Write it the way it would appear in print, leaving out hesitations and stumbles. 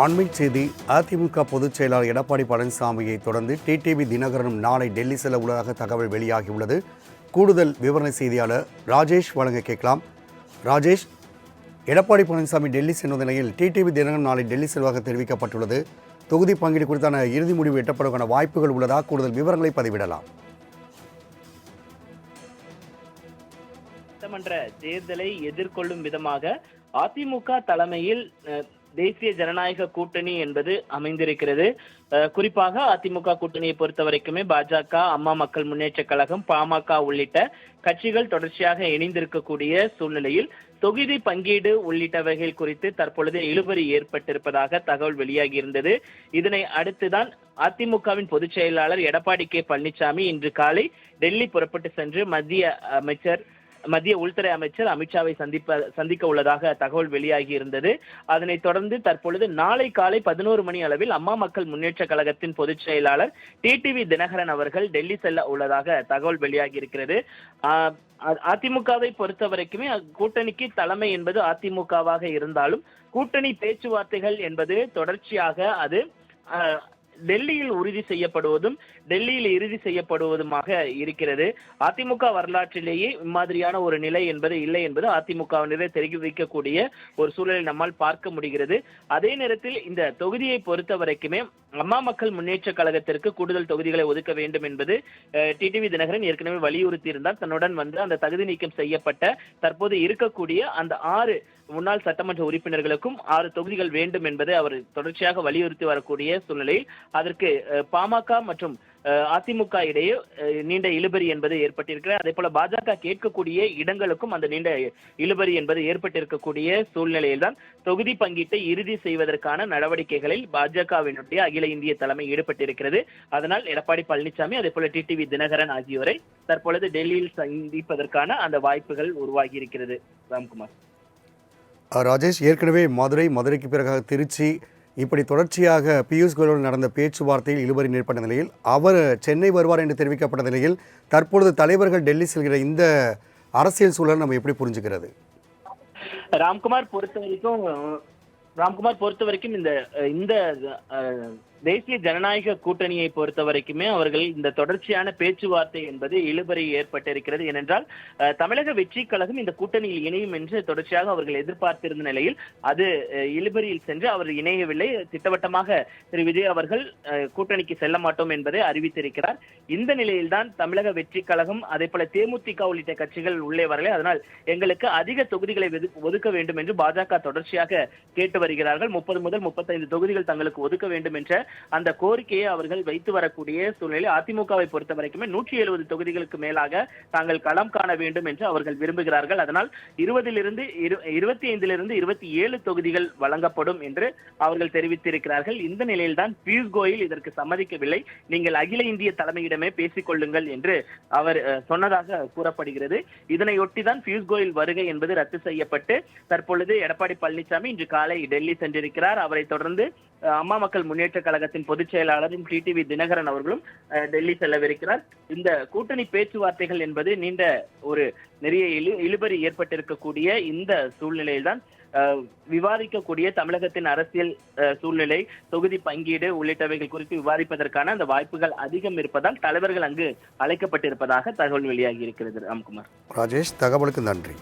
அண்மை செய்தி. அதிமுக பொதுச் செயலாளர் எடப்பாடி பழனிசாமியை தொடர்ந்து டிடிவி தினகரனும் நாளை டெல்லி செல்ல உள்ளதாக தகவல் வெளியாகியுள்ளது. கூடுதல் விவரண செய்தியாளர் ராஜேஷ் வழங்க கேட்கலாம். ராஜேஷ், எடப்பாடி பழனிசாமி டெல்லி சென்ற நிலையில் டிடிவி தினகரன் நாளை டெல்லி செல்வதாக தெரிவிக்கப்பட்டுள்ளது. தொகுதி பங்கீடு குறித்தான இறுதி முடிவு எட்டப்படுவதற்கான வாய்ப்புகள் உள்ளதா? கூடுதல் விவரங்களை பதிவிடலாம். சட்டமன்ற தேர்தலை எதிர்கொள்ளும் விதமாக அதிமுக தலைமையில் தேசிய ஜனநாயக கூட்டணி என்பது அமைந்திருக்கிறது. குறிப்பாக அதிமுக கூட்டணியை பொறுத்த வரைக்குமே பாஜக, அம்மா மக்கள் முன்னேற்ற கழகம், பாமக உள்ளிட்ட கட்சிகள் தொடர்ச்சியாக இணைந்திருக்கக்கூடிய சூழ்நிலையில் தொகுதி பங்கீடு உள்ளிட்டவைகள் குறித்து தற்பொழுது இழுபறி ஏற்பட்டிருப்பதாக தகவல் வெளியாகியிருந்தது. இதனை அடுத்துதான் அதிமுகவின் பொதுச் செயலாளர் எடப்பாடி கே பழனிசாமி இன்று காலை டெல்லி புறப்பட்டு சென்று மத்திய உள்துறை அமைச்சர் அமித்ஷாவை சந்திக்க உள்ளதாக தகவல் வெளியாகி இருந்தது. அதனைத் தொடர்ந்து தற்பொழுது நாளை காலை 11 மணி அளவில் அம்மா மக்கள் முன்னேற்ற கழகத்தின் பொதுச் செயலாளர் டிடிவி தினகரன் அவர்கள் டெல்லி செல்ல உள்ளதாக தகவல் வெளியாகி இருக்கிறது. அதிமுகவை பொறுத்த வரைக்குமே கூட்டணிக்கு தலைமை என்பது அதிமுகவாக இருந்தாலும் கூட்டணி பேச்சுவார்த்தைகள் என்பது தொடர்ச்சியாக அது டெல்லியில் உறுதி செய்யப்படுவதும் டெல்லியில் இறுதி செய்யப்படுவதுமாக இருக்கிறது. அதிமுக வரலாற்றிலேயே இம்மாதிரியான ஒரு நிலை என்பது இல்லை என்பது அதிமுகவினரை தெரிவிக்கக்கூடிய ஒரு சூழலை நம்மால் பார்க்க முடிகிறது. அதே நேரத்தில் இந்த தொகுதியை பொறுத்த வரைக்குமே அம்மா மக்கள் முன்னேற்ற கழகத்திற்கு கூடுதல் தொகுதிகளை ஒதுக்க வேண்டும் என்பது டிடிவி தினகரன் ஏற்கனவே வலியுறுத்தி இருந்தார். தன்னுடன் வந்து அந்த தகுதி நீக்கம் செய்யப்பட்ட தற்போது இருக்கக்கூடிய அந்த 6 முன்னாள் சட்டமன்ற உறுப்பினர்களுக்கும் 6 தொகுதிகள் வேண்டும் என்பதை அவர் தொடர்ச்சியாக வலியுறுத்தி வரக்கூடிய சூழ்நிலையில் அதற்கு பாமக மற்றும் அதிமுக இடையே நீண்ட இழுபறி என்பது ஏற்பட்டிருக்கிறது. அதே போல பாஜக கேட்கக்கூடிய இடங்களுக்கும் அந்த நீண்ட இழுபறி என்பது ஏற்பட்டிருக்கக்கூடிய சூழ்நிலையில் தான் தொகுதி பங்கீட்டை இறுதி செய்வதற்கான நடவடிக்கைகளில் பாஜகவினுடைய அகில இந்திய தலைமை ஈடுபட்டிருக்கிறது. அதனால் எடப்பாடி பழனிசாமி அதே போல டிடிவி தினகரன் ஆகியோரை தற்பொழுது டெல்லியில் சந்திப்பதற்கான அந்த வாய்ப்புகள் உருவாகி இருக்கிறது. ராம்குமார். ராஜேஷ், ஏற்கனவே மதுரைக்கு பிறகு திருச்சி, இப்படி தொடர்ச்சியாக பியூஷ் கோயலுடன் நடந்த பேச்சுவார்த்தையில் இழுபறி ஏற்பட்ட நிலையில் அவர் சென்னை வருவார் என்று தெரிவிக்கப்பட்ட நிலையில் தற்பொழுது தலைவர்கள் டெல்லி செல்கிற இந்த அரசியல் சூழல் நம்ம எப்படி புரிஞ்சுக்கிறது? ராம்குமார் பொறுத்த வரைக்கும் இந்த தேசிய ஜனநாயக கூட்டணியை பொறுத்த வரைக்குமே அவர்கள் இந்த தொடர்ச்சியான பேச்சுவார்த்தை என்பது இழுபறி ஏற்பட்டிருக்கிறது. ஏனென்றால் தமிழக வெற்றி கழகம் இந்த கூட்டணியில் இணையும் என்று தொடர்ச்சியாக அவர்கள் எதிர்பார்த்திருந்த நிலையில் அது இழுபறியில் சென்று அவர் இணையவில்லை. திட்டவட்டமாக திரு விஜய் அவர்கள் கூட்டணிக்கு செல்ல மாட்டோம் என்பதை அறிவித்திருக்கிறார். இந்த நிலையில்தான் தமிழக வெற்றி கழகம் அதே போல தேமுதிக உள்ளிட்ட கட்சிகள் உள்ளே வரலை. அதனால் எங்களுக்கு அதிக தொகுதிகளை ஒதுக்க வேண்டும் என்று பாஜக தொடர்ச்சியாக கேட்டு வருகிறார்கள். 30 முதல் 35 தொகுதிகள் தங்களுக்கு ஒதுக்க வேண்டும் என்ற அந்த கோரிக்கையை அவர்கள் வைத்து வரக்கூடிய சூழ்நிலை அதிமுகவை பொறுத்த வரைக்குமே 170 தொகுதிகளுக்கு மேலாக தாங்கள் களம் காண வேண்டும் என்று அவர்கள் விரும்புகிறார்கள். அதனால் 25 27 தொகுதிகள் வழங்கப்படும் என்று அவர்கள் தெரிவித்திருக்கிறார்கள். இந்த நிலையில்தான் பியூஷ் கோயல் இதற்கு சம்மதிக்கவில்லை. நீங்கள் அகில இந்திய தலைமையிடமே பேசிக் கொள்ளுங்கள் என்று அவர் சொன்னதாக கூறப்படுகிறது. இதனையொட்டிதான் பியூஷ் கோயல் வருகை என்பது ரத்து செய்யப்பட்டு தற்பொழுது எடப்பாடி பழனிசாமி இன்று காலை டெல்லி சென்றிருக்கிறார். அவரை தொடர்ந்து அம்மா மக்கள் முன்னேற்ற கழகத்தின் பொதுச் செயலாளரும் டிடிவி தினகரன் அவர்களும் டெல்லி செல்லவிருக்கிறார். இந்த கூட்டணி பேச்சுவார்த்தைகள் என்பது நீண்ட ஒரு நிறைய இழுபறி ஏற்பட்டிருக்கக்கூடிய இந்த சூழ்நிலையில்தான் விவாதிக்கக்கூடிய தமிழகத்தின் அரசியல் சூழ்நிலை, தொகுதி பங்கீடு உள்ளிட்டவைகள் குறித்து விவாதிப்பதற்கான அந்த வாய்ப்புகள் அதிகம் இருப்பதால் தலைவர்கள் அங்கு அழைக்கப்பட்டிருப்பதாக தகவல் வெளியாகி இருக்கிறது. ராம்குமார். ராஜேஷ், தகவலுக்கு நன்றி.